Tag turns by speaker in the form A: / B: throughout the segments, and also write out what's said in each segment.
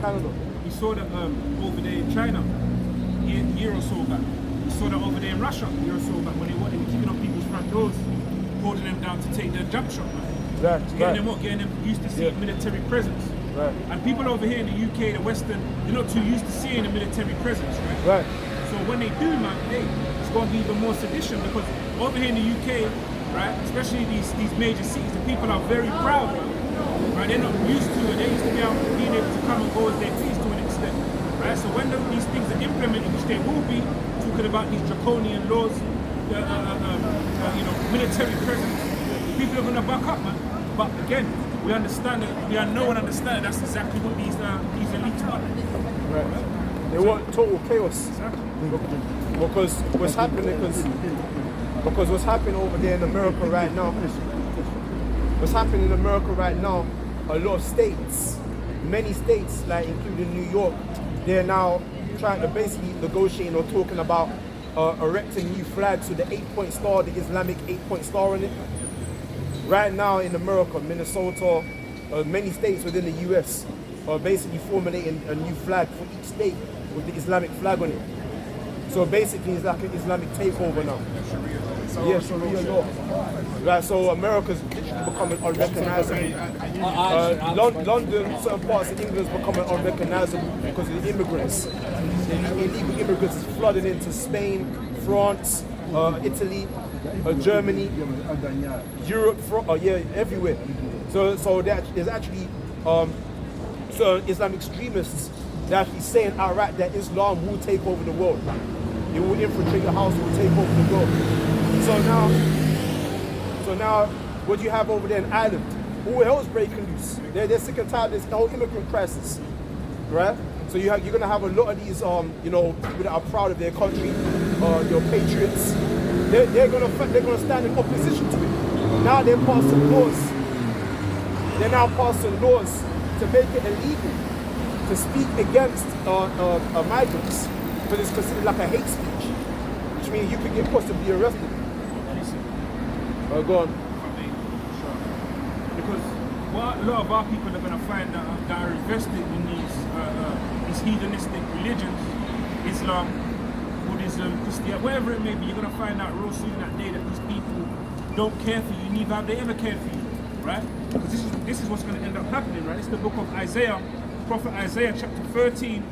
A: Canada.
B: We saw that over there in China, a year or so back. We saw that over there in Russia, a year or so back, when they were kicking up people's front doors, holding them down to take their jump shot, man.
A: Right,
B: Getting them used to seeing military presence.
A: Right.
B: And people over here in the UK, the Western, they're not too used to seeing a military presence, right?
A: Right.
B: So when they do, man, hey, it's going to be even more sedition, because over here in the UK, right, especially these major cities, the people are very proud, man. Right? They're not used to it. They used to be able being able to come and go as they please to an extent, right? So when these things are implemented, which they will be, talking about these draconian laws, military presence, people are going to buck up, man. But again, we understand that, we know and understand that's exactly what these elites want.
A: Right. They want total chaos.
B: Exactly.
A: Because what's happening over there in America right now, a lot of states, many states, like including New York, they're now trying to basically negotiate or talking about erecting new flags with the 8-point star, the Islamic 8-point star on it. Right now in America, Minnesota, many states within the US are basically formulating a new flag for each state with the Islamic flag on it. So basically it's like an Islamic takeover now. Yes, Sharia law. Right, so America's literally becoming unrecognizable. London, certain parts of England is becoming unrecognizable because of the immigrants. The illegal immigrants is flooding into Spain, France, Italy, Germany, Europe, everywhere. So there's actually so Islamic extremists, they're actually saying outright that Islam will take over the world. It will infiltrate the house, it will take over the world. So now, what do you have over there in Ireland? All hell's breaking loose. They're sick and tired of this whole immigrant crisis, right? So you're gonna have a lot of these, people that are proud of their country, your patriots. They're gonna stand in opposition to it. Now they're passing laws. They're now passing laws to make it illegal to speak against migrants, because it's considered like a hate speech, which means you could get possibly arrested. Go on.
B: Because what a lot of our people are going to find that are invested in these heathenistic religions, Islam, Buddhism, Christianity, whatever it may be, you're going to find out real soon that day that these people don't care for you, neither have they ever cared for you, right? Because this is what's going to end up happening, right? It's the book of Isaiah, Prophet Isaiah chapter 13,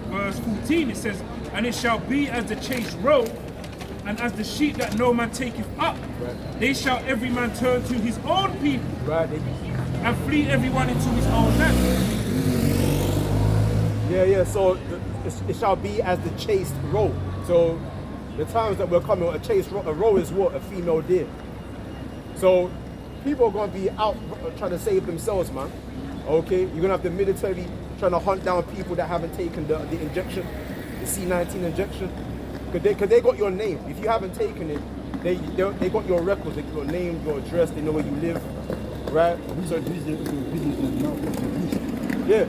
B: verse 14. It says, "And it shall be as the chased roe, and as the sheep that no man taketh up, they shall every man turn to his own people, and flee everyone into his own land."
A: Yeah. So it shall be as the chased roe. So the times that we're coming, a roe is what? A female deer. So people are going to be out trying to save themselves, man. Okay, you're going to have the military trying to hunt down people that haven't taken the injection, the C-19 injection. Because they got your name. If you haven't taken it, they got your records. They got your name, your address, they know where you live, right? So, yeah.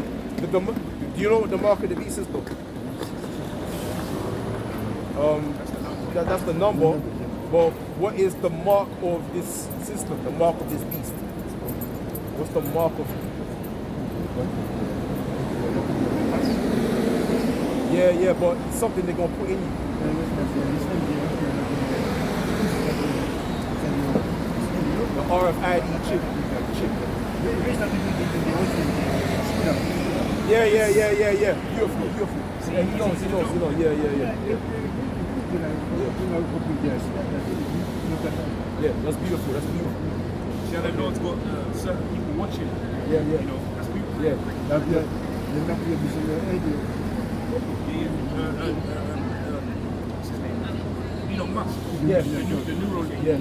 A: Do you know what the mark of the beast is, though? That's the number. But what is the mark of this system? The mark of this beast? What's the mark of it? Yeah, but it's something they're gonna put in you. The RFID chip. Yeah. Beautiful. Yeah, he knows. Yeah, that's beautiful.
B: See how the Lord's got certain people watching.
A: Yeah.
B: You know, that's beautiful.
A: Yeah.
B: What's his name? Elon Musk.
A: Yeah.
B: The neural link.
A: Yeah.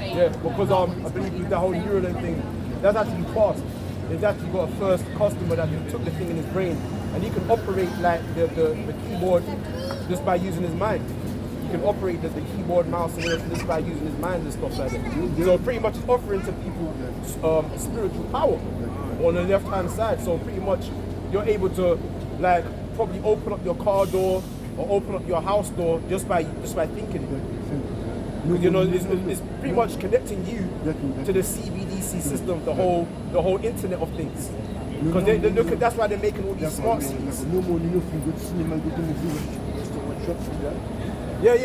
A: Yeah, because I believe with the whole Neuralink thing, that's actually passed. They've actually got a first customer that took the thing in his brain, and he can operate like the keyboard just by using his mind. He can operate the keyboard, mouse, and whatever just by using his mind and stuff like that. So pretty much it's offering to people spiritual power on the left-hand side. So pretty much you're able to like probably open up your car door or open up your house door just by thinking it. Because it's pretty much connecting you to the CBDC system, the whole internet of things. Because they look at, that's why they're making all these smart cities.
C: No more, you know, from good cinema, go to movie, restaurant, shops,
A: Yeah.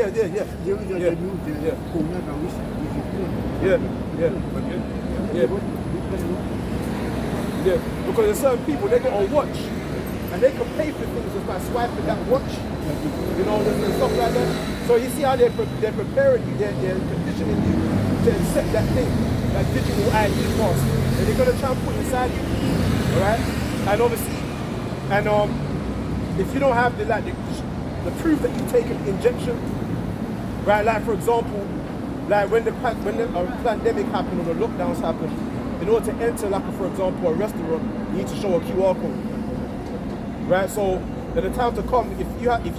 A: Yeah, because there's certain people, they get a watch and they can pay for things just by swiping that watch, you know, and stuff like that. So you see how they're preparing you, they're conditioning you to accept that thing, that digital ID pass, and they're going to try and put inside you, alright? And obviously, if you don't have the proof that you've taken the injection, right? Like for example, like when the pandemic happened or the lockdowns happened, in order to enter, like for example, a restaurant, you need to show a QR code, right? So, at the time to come, if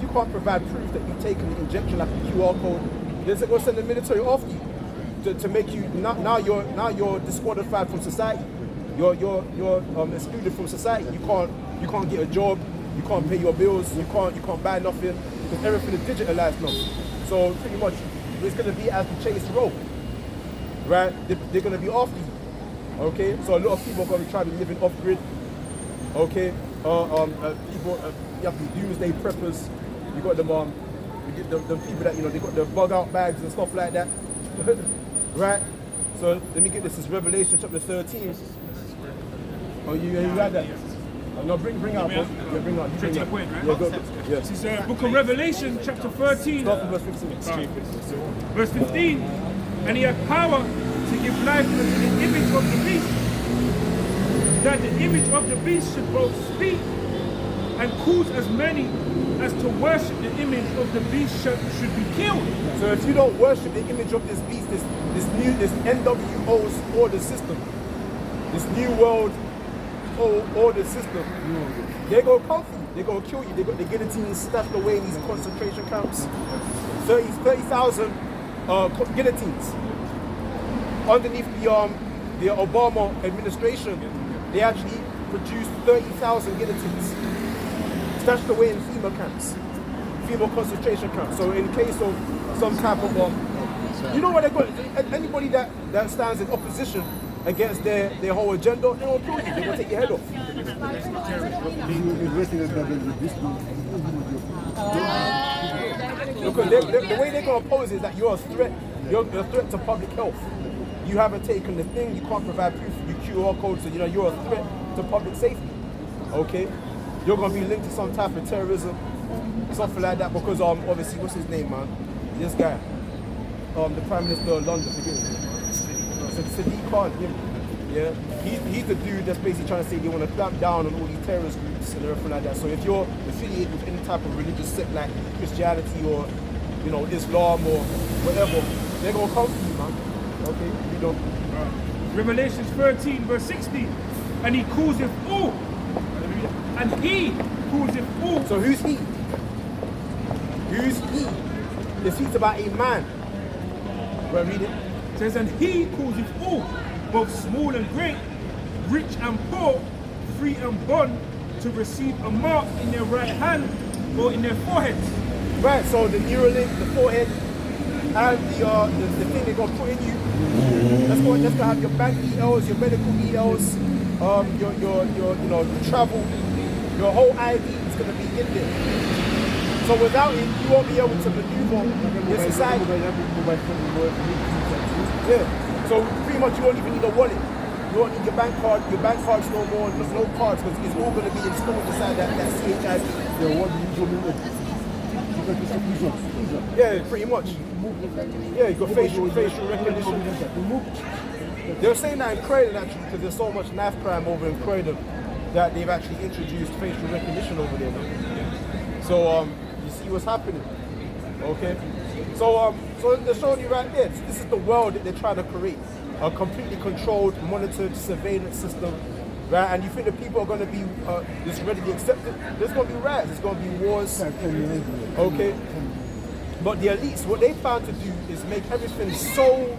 A: you can't provide proof that you've taken the injection, like a QR code, they're going to send the military after you to make you now you're disqualified from society. You're excluded from society. You can't get a job. You can't pay your bills. You can't buy nothing because everything is digitalized now. So pretty much, it's going to be as the chase roll, right? They're going to be after you. Okay, so a lot of people are going to try to be living off grid. Okay, people, you have the doomsday preppers. You got them, the people that they got the bug out bags and stuff like that, right? So let me get this. Is Revelation chapter 13. Oh, you got that? No, bring out, bro. Yeah, bring out.
B: Straight to the point, right?
A: Yeah, go. Yeah.
B: This is book of Revelation, chapter 13,
A: Start from verse 15.
B: verse 15. And he had power to give life unto the image of the beast, that the image of the beast should both speak and cause as many as to worship the image of the beast should be killed.
A: So if you don't worship the image of this beast, this NWO's order system, this new world order system, they're going to come for you. They're going to kill you. They got the guillotines stashed away in these concentration camps. 30,000 guillotines. Underneath the Obama administration, they actually produced 30,000 guillotines stashed away in FEMA camps, FEMA concentration camps. So in case of some type of you know what they're going to, anybody that stands in opposition against their whole agenda, they will kill you. They're going to take your head off. Because the way they're going to pose is that you're a threat. You're a threat to public health. You haven't taken the thing. You can't provide proof of your QR code, so you're a threat to public safety. Okay, you're going to be linked to some type of terrorism, something like that. Because obviously, what's his name, man? This guy, the Prime Minister of London, forget his name. Sadiq Khan, him. Yeah, he's the dude that's basically trying to say they want to clamp down on all these terrorist groups and everything like that. So if you're affiliated with any type of religious sect like Christianity or Islam or whatever, they're gonna come for you, man. Okay, you know.
B: Revelation 13, verse 16. And he calls it all. And he calls it all.
A: So who's he? Who's he? It speaks about a man. Will I read it?
B: It says, and he calls it all, both small and great, rich and poor, free and bond, to receive a mark in their right hand or in their foreheads.
A: Right, so the Neuralink, the forehead, and the thing they're gonna put in you. That's gonna have your bank details, your medical details, your travel, your whole ID is gonna be in there. So without it, you won't be able to maneuver your society. Yeah. So pretty much you won't even need a wallet. You won't need your bank card. Your bank card's no more. There's no cards because it's all going to be installed inside that CHIP. Yeah, pretty much. Yeah, you got facial recognition. They were saying that in Croydon actually because there's so much knife crime over in Croydon that they've actually introduced facial recognition over there now. So you see what's happening. Okay. So they're showing you right there. This is the world that they're trying to create. A completely controlled, monitored surveillance system, right? And you think that people are going to be just readily accepted? There's going to be riots. There's going to be wars. Okay. But the elites, what they plan to do is make everything so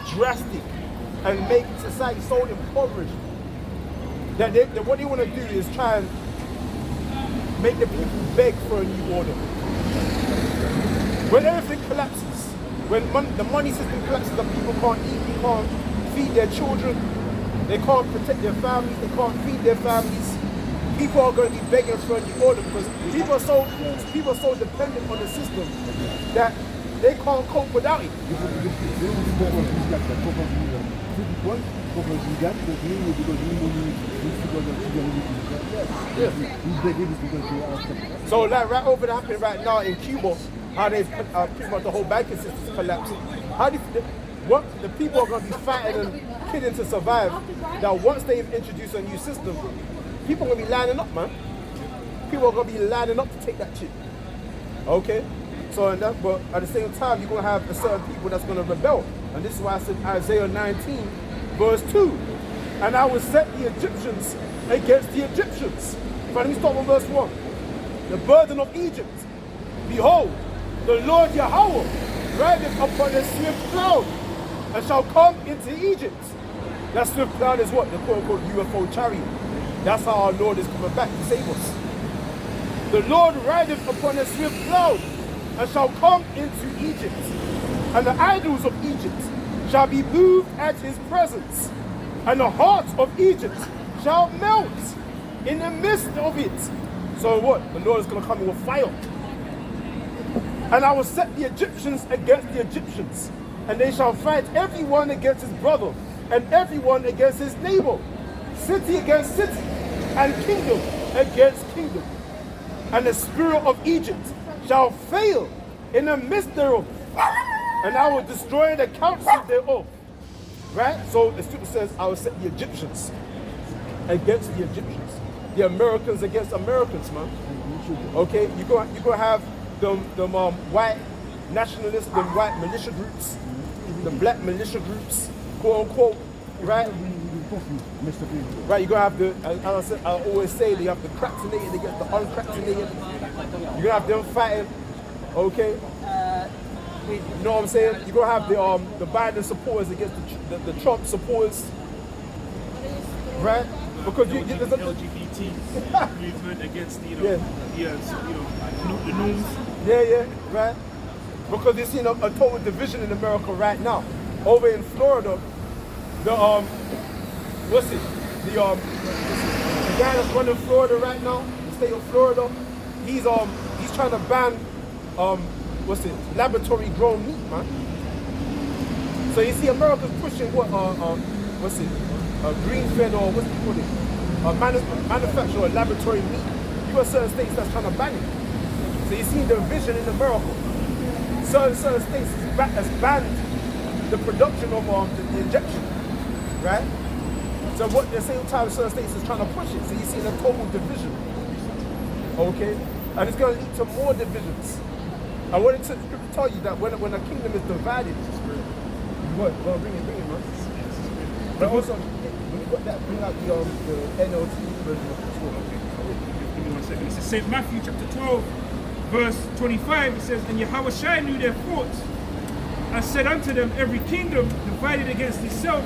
A: drastic and make society so impoverished that what they want to do is try and make the people beg for a new order. When everything collapses, When the money system collapses and people can't eat, they can't feed their children, they can't protect their families, they can't feed their families, people are going to be begging for the order because people are so dependent on the system that they can't cope without it. So like right over there happening right now in Cuba, how they've pretty much the whole banking system's collapsing. How do what the people are going to be fighting and killing to survive? That once they've introduced a new system, people are going to be lining up, man. People are going to be lining up to take that shit. Okay? So, but at the same time, you're going to have a certain people that's going to rebel. And this is why I said Isaiah 19, verse 2. And I will set the Egyptians against the Egyptians. Let me start with verse 1. The burden of Egypt. Behold, the Lord Yahweh rideth upon a swift cloud and shall come into Egypt. That swift cloud is what? The quote-unquote UFO chariot. That's how our Lord is coming back to save us. The Lord rideth upon a swift cloud and shall come into Egypt. And the idols of Egypt shall be moved at his presence. And the heart of Egypt shall melt in the midst of it. So what? The Lord is going to come in with fire. And I will set the Egyptians against the Egyptians, and they shall fight everyone against his brother, and everyone against his neighbor, city against city, and kingdom against kingdom. And the spirit of Egypt shall fail in the midst thereof, and I will destroy the counsel thereof. Right? So the scripture says, I will set the Egyptians against the Egyptians, the Americans against Americans, man. Okay, you're gonna have them white nationalists, them white militia groups, the black militia groups, quote unquote, right? Right, you're gonna have the, as I said, I always say, you have the crackinated against the uncrackinated. You're gonna have them fighting, okay? You know what I'm saying? You're gonna have the Biden supporters against the Trump supporters, right? Because there's
B: the LGBT movement against the norms.
A: Yeah, right. Because you're seeing a total division in America right now. Over in Florida, the guy that's running Florida right now, the state of Florida, he's trying to ban laboratory grown meat, man. So you see America's pushing green fed or what's it called? Manufacture laboratory meat. You got certain states that's trying to ban it. So you see the division in America. Certain states has banned the production of the injection, right? So what at the same time certain states is trying to push it. So you see the total division. Okay? And it's going to lead to more divisions. I wanted to tell you that when a kingdom is divided, what? Well, bring it, man. But also, when you got that, bring out the NLT version of the Torah.
B: Give me 1 second. It says St. Matthew chapter 12, verse 25. It says, and Yahushua knew their thoughts, and said unto them, every kingdom divided against itself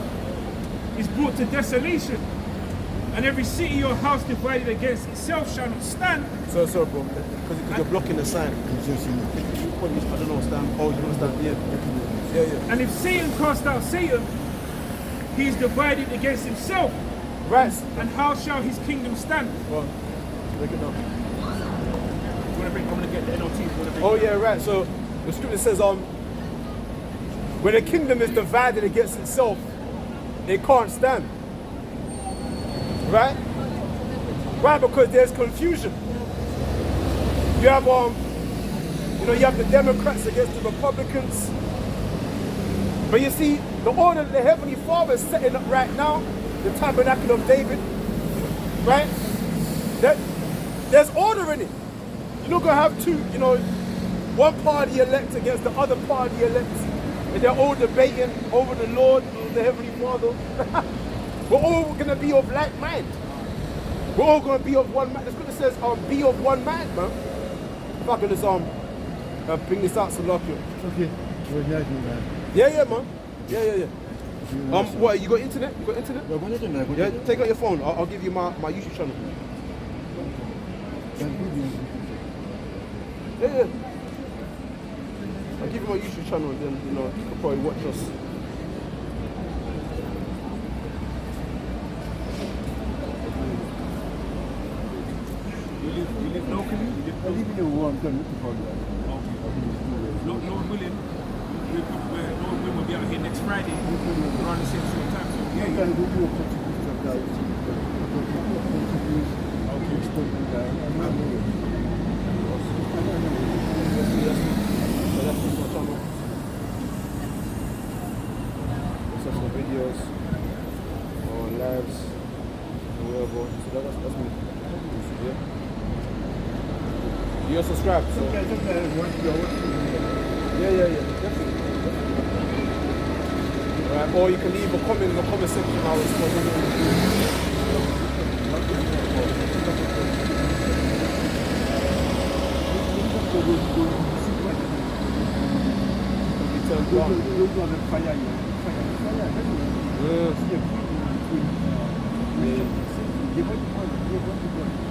B: is brought to desolation, and every city or house divided against itself shall not stand.
A: Sorry, bro, because you're blocking the sign. I don't know, stand. Oh, you don't stand here. Yeah.
B: And if Satan cast out Satan, he is divided against himself.
A: Right.
B: And how shall his kingdom stand?
A: Well, look it up.
B: I'm going to get the NLT.
A: Oh, yeah, right. So the scripture says, when a kingdom is divided against itself, it can't stand. Right? Why? Because there's confusion. You have you have the Democrats against the Republicans. But you see, the order that the Heavenly Father is setting up right now, the tabernacle of David, right? There's order in it. You're not going to have two, one party elect against the other party elect, and they're all debating over the Lord, the Heavenly Father. We're all going to be of like mind. We're all going to be of one mind. The scripture says, be of one mind, man. If I could just bring this out, so lock you.
C: Okay.
A: Yeah, man. Yeah. What, you got internet? Yeah, take out your phone. I'll give you my YouTube channel. Yeah. give him a YouTube channel, then you know he could probably watch us.
B: You live locally?
C: I live in a warm town, looking for that.
B: Lord willing, Lord willing will be out here next Friday around the same sort of time. So yeah,
C: I go to a Portuguese guy.
A: Some videos or lives or whatever. So that's me. Yeah. You're subscribed, so yeah, definitely. Alright, or you can leave a comment in the comment section. I'll respond.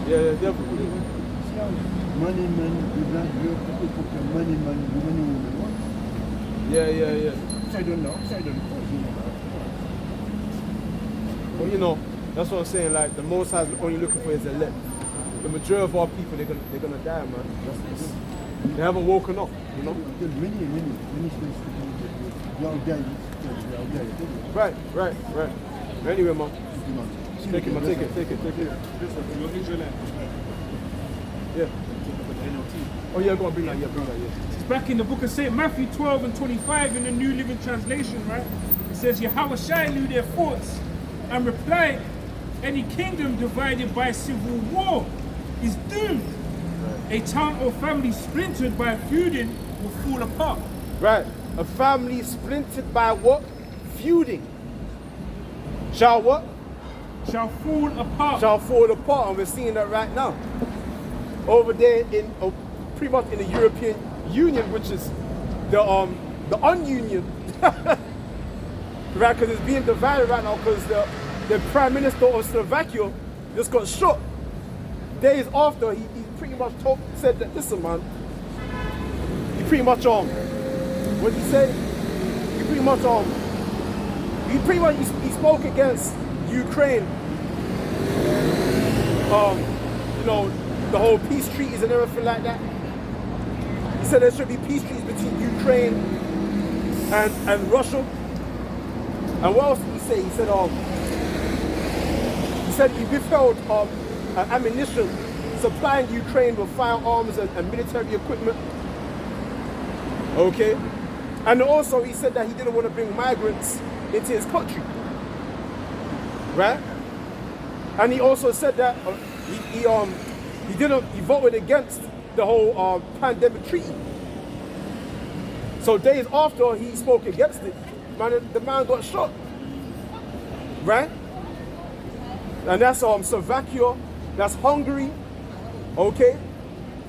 A: Yeah, definitely.
C: Money man, the black girl, people put money man, the money woman.
A: Yeah.
C: I don't know.
A: Well, you know, that's what I'm saying. Like the Most High is only looking for his elect. The majority of our people, they're gonna die, man. They haven't woken up, you know.
C: Many states.
A: Right. Anyway, man. Take it, man. Take it.
B: you're Israelite.
A: Yeah.
B: NLT.
A: Oh yeah, go on, bring that. Yeah.
B: It's back in the book of St. Matthew 12 and 25 in the New Living Translation, right? It says, Yahweh Shai knew their thoughts and replied, any kingdom divided by civil war is doomed. A town or family splintered by feuding will fall apart.
A: Right. A family splintered by what? Feuding. Shall what?
B: Shall fall apart.
A: Shall fall apart, and we're seeing that right now. Over there in pretty much in the European Union, which is the ununion, right? Because it's being divided right now because the Prime Minister of Slovakia just got shot. Days after, he pretty much said that, listen, man, he pretty much what did he say? He spoke against Ukraine. You know, the whole peace treaties and everything like that. He said there should be peace treaties between Ukraine and Russia. And what else did he say? He said he withheld ammunition, supplying Ukraine with firearms and military equipment. Okay. And also he said that he didn't want to bring migrants into his country. Right? And he also said that he voted against the whole pandemic treaty. So days after he spoke against it, the man got shot. Right? And that's Slovakia, that's Hungary. Okay?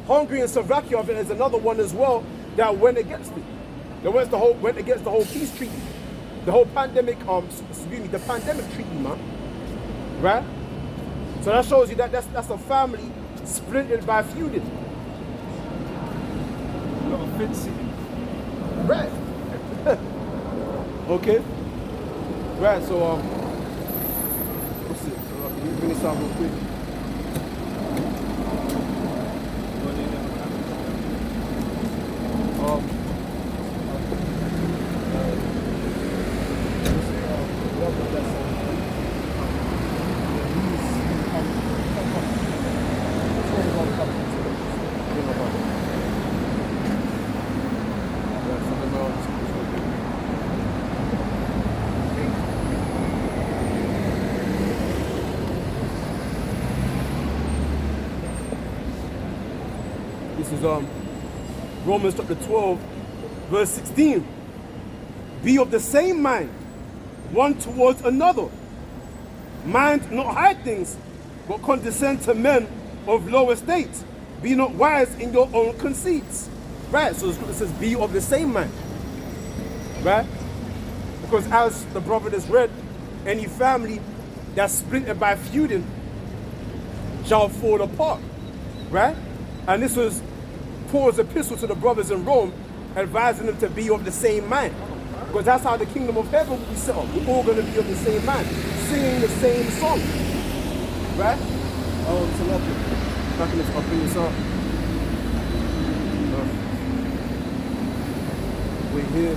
A: Hungary and Slovakia, I think there's another one as well that went against it. They went against the whole peace treaty. The whole pandemic, the pandemic treaty, man. Right? So that shows you that that's a family splintered by feuding.
B: A lot of fencing.
A: Right. Okay. Right, so what's it? So let me bring this out real quick. This is Romans chapter 12, verse 16. Be of the same mind, one towards another. Mind not high things, but condescend to men of low estate. Be not wise in your own conceits. Right, so the scripture says, be of the same mind. Right? Because as the brother just read, any family that's splintered by feuding shall fall apart. Right? And this was Paul's epistle to the brothers in Rome, advising them to be of the same mind. Because that's how the kingdom of heaven will be set up. We're all going to be of the same mind, singing the same song. Right? Oh, it's a lot. Back in this, I'll bring this up. We're here.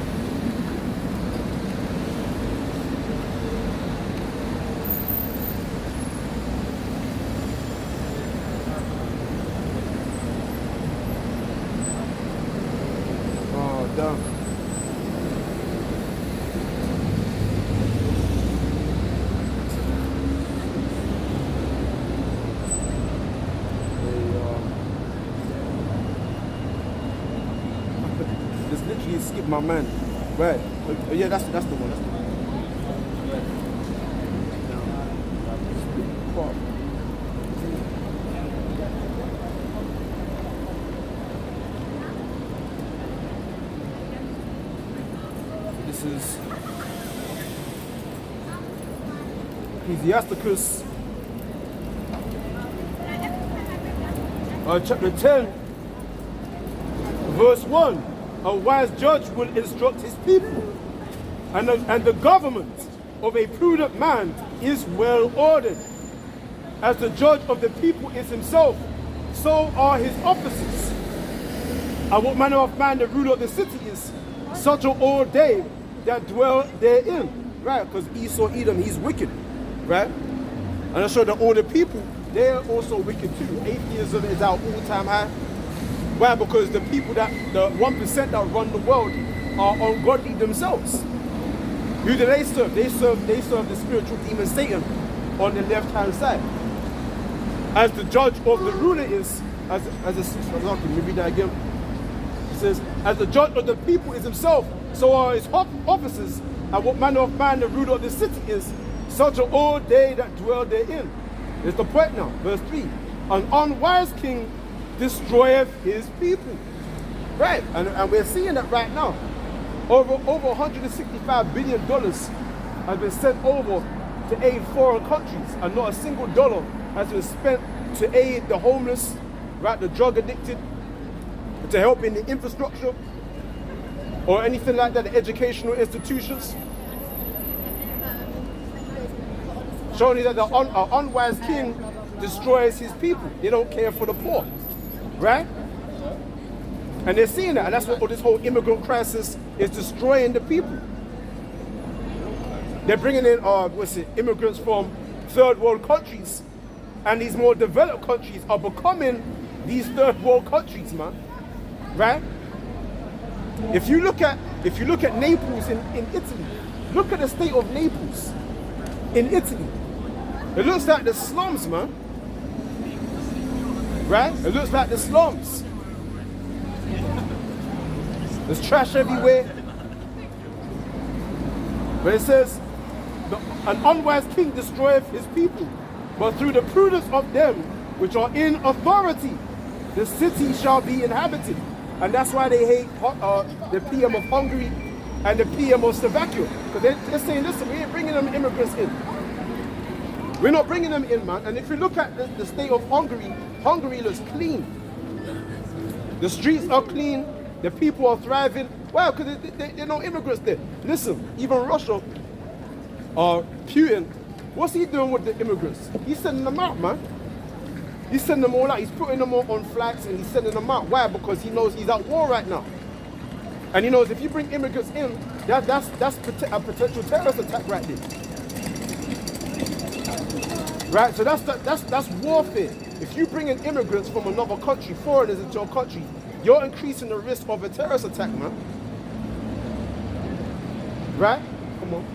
A: Oh, damn. Just literally skip my man. Right. Yeah, that's the one. That's the one. Right. This is Ecclesiasticus chapter 10, verse 1. A wise judge will instruct his people, and the government of a prudent man is well ordered. As the judge of the people is himself, so are his officers. And what manner of man the ruler of the city is? Such are all they that dwell therein. Right, because Esau, Edom, he's wicked. Right? And I show that all the people, they're also wicked too. Atheism is our all-time high. Why? Because the people the 1% that run the world are ungodly themselves. Who do they serve? They serve the spiritual demon Satan on the left-hand side. As the judge of the ruler is, let me read that again. It says, as the judge of the people is himself, so are his officers, and what manner of man the ruler of the city is, such are all they that dwell therein. There's the point now, verse 3. An unwise king destroyeth his people. Right, and we're seeing that right now. Over $165 billion has been sent over to aid foreign countries, and not a single dollar has been spent to aid the homeless, right, the drug addicted, to help in the infrastructure, or anything like that, the educational institutions. Showing you that the unwise king destroys his people. They don't care for the poor. Right? And they're seeing that, and that's what this whole immigrant crisis is destroying the people. They're bringing in, immigrants from third world countries, and these more developed countries are becoming these third world countries, man. Right? If you look at Naples in Italy, look at the state of Naples in Italy. It looks like the slums, man. Right? It looks like the slums. There's trash everywhere. But it says, an unwise king destroyeth his people, but through the prudence of them which are in authority, the city shall be inhabited. And that's why they hate the PM of Hungary and the PM of Slovakia. Because they're saying, listen, we ain't bringing them immigrants in. We're not bringing them in, man. And if you look at the state of Hungary, Hungary looks clean. The streets are clean. The people are thriving. Well, because there are no immigrants there. Listen, even Russia, Putin, what's he doing with the immigrants? He's sending them out, man. He's sending them all out. He's putting them all on flags and he's sending them out. Why? Because he knows he's at war right now. And he knows if you bring immigrants in, that's a potential terrorist attack right there. Right? So that's warfare. If you bring in immigrants from another country, foreigners into your country, you're increasing the risk of a terrorist attack, man. Right? Come on.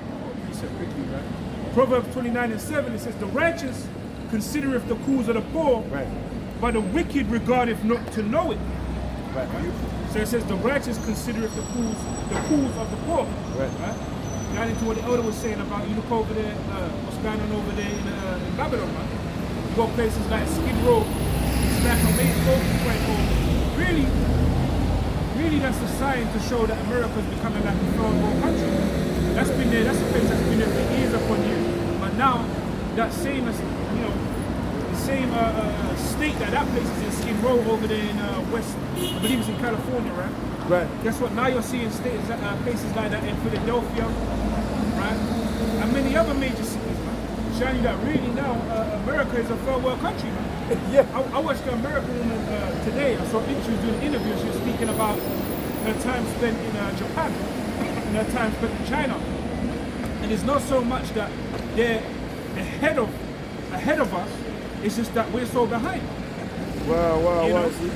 B: He said quickly, right? Proverbs 29:7, it says, the righteous considereth the cause of the poor,
A: Right.
B: but the wicked regardeth not to know it.
A: Right.
B: So it says the righteous considereth the cause of the poor.
A: Right.
B: Got into what the elder was saying about, you look over there, what's going on over there in Babylon, man. You go places like Skid Row, it's like a main focus point home. Really that's a sign to show that America's becoming like a third world country. That's been there, that's a place that's been there for years upon years. But now, that same as, the same state that place is in, Skid Row over there in West, I believe it's in California, right?
A: Right.
B: Guess what? Now you're seeing states, places like that in Philadelphia, right? And many other major cities, man. Showing you that really now America is a third world country, man.
A: Yeah.
B: I watched an American woman today. I saw she was doing an interview. She was speaking about her time spent in Japan and her time spent in China. And it's not so much that they're ahead of us. It's just that we're so behind.
A: Well. See.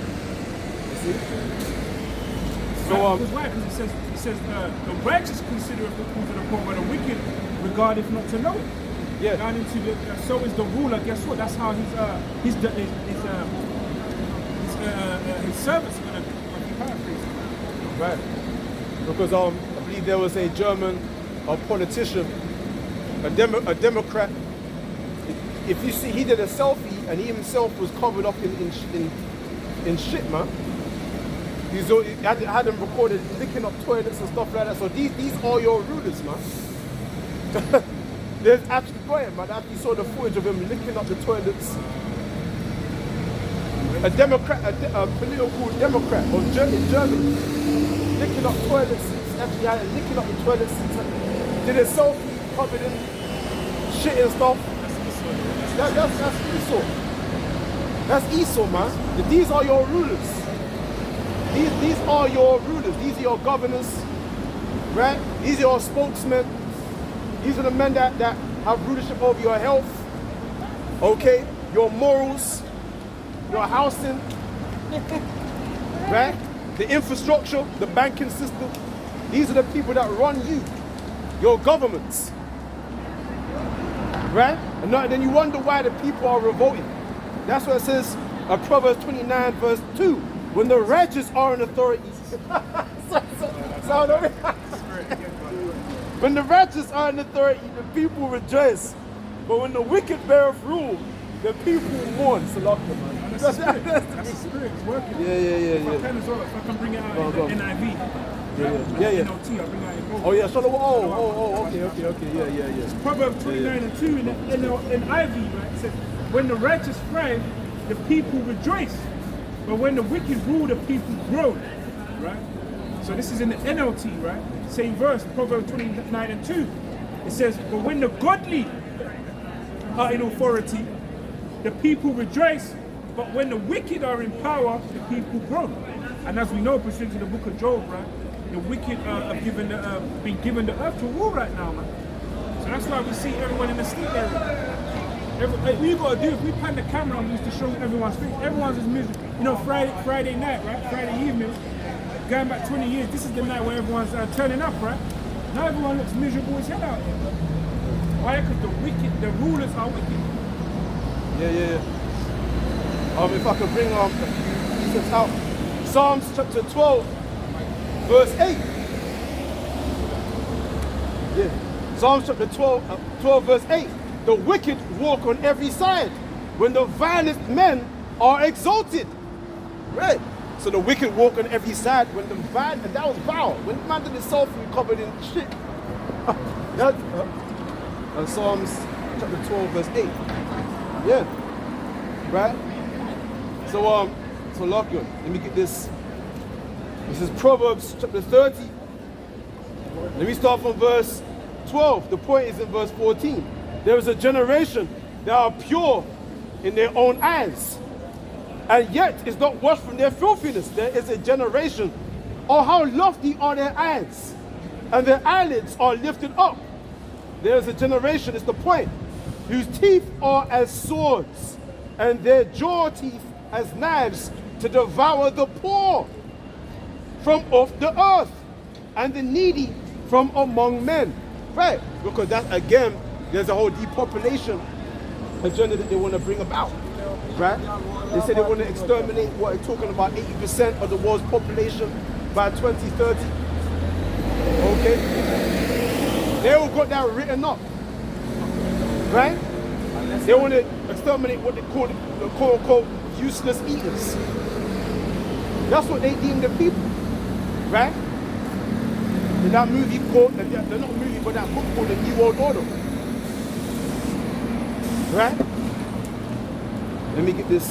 A: So
B: Because why? Because it says the righteous consider it the truth of the poor, but the wicked regard it not to know it.
A: yeah.
B: Down into the so is the ruler. Guess what? That's how his servants are gonna be paraphrased.
A: Right. Because I believe there was a German politician, a Democrat. If you see, he did a selfie and he himself was covered up in shit, man. He had them recorded licking up toilets and stuff like that. So these are your rulers, man. There's actually, go ahead, man. I actually saw the footage of him licking up the toilets. A Democrat, a political Democrat in Germany, licking up toilet seats. Actually had licking up the toilet seats. Did a selfie covered in shit and stuff. That's Esau. That's Esau, man. These are your rulers. These are your rulers. These are your governors, right? These are your spokesmen. These are the men that have rulership over your health, okay? Your morals, your housing, right? The infrastructure, the banking system. These are the people that run you, your governments, right? And then you wonder why the people are revolting. That's what it says, Proverbs 29 verse 2. When the righteous are in authority. When the righteous are in authority, the people rejoice. But when the wicked beareth rule, the people mourn. Salaka, man.
B: That's the spirit. It's working.
A: Yeah.
B: If I can as well, if I can bring it out in the NIV.
A: Yeah.
B: NLT, I'll bring it out in both.
A: Oh yeah, so okay. Yeah.
B: It's Proverbs 29 and 2 in the NIV, right? It says, when the righteous thrive, the people rejoice. But when the wicked rule, the people groan. Right? So this is in the NLT, right? Same verse, Proverbs 29 and 2. It says, but when the godly are in authority, the people rejoice. But when the wicked are in power, the people groan. And as we know, pursuant to the book of Job, right? The wicked have been given the earth to rule right now, man. So that's why we see everyone in the sleep area. What you gotta do, if we pan the camera on this to show everyone's face, everyone's just miserable. You know, Friday night, right? Friday evening, going back 20 years, this is the night where everyone's turning up, right? Now everyone looks miserable as hell out here. Why? Because the rulers are wicked.
A: Yeah. If I could bring a few precepts out. Psalms chapter 12, verse 8. Yeah. Psalms chapter 12 verse 8. The wicked walk on every side when the vilest men are exalted. Right. So the wicked walk on every side when the violent, and that was vile. When the man did himself and covered in shit. Psalms chapter 12 verse 8. Yeah. Right? So love good. Let me get this. This is Proverbs chapter 30. Let me start from verse 12. The point is in verse 14. There is a generation that are pure in their own eyes, and yet is not washed from their filthiness. There is a generation, oh how lofty are their eyes, and their eyelids are lifted up. There is a generation, is the point, whose teeth are as swords, and their jaw teeth as knives, to devour the poor from off the earth, and the needy from among men. Right, because that again, there's a whole depopulation agenda that they want to bring about. Right? They say they want to exterminate, what they're talking about, 80% of the world's population by 2030. Okay? They all got that written up. Right? They want to exterminate what they call the quote-unquote useless eaters. That's what they deem the people. Right? In that movie called, they're not a movie, but that book called The New World Order. Right? Let me get this.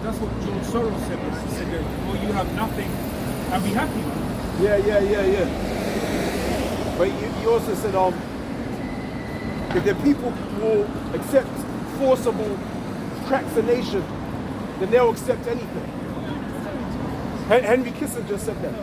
B: That's what George Soros said. Man. He said that, well, you have nothing and be happy, man.
A: Yeah. But you also said, if the people will accept forcible cracks-a-nation, then they'll accept anything. Henry Kissinger said that.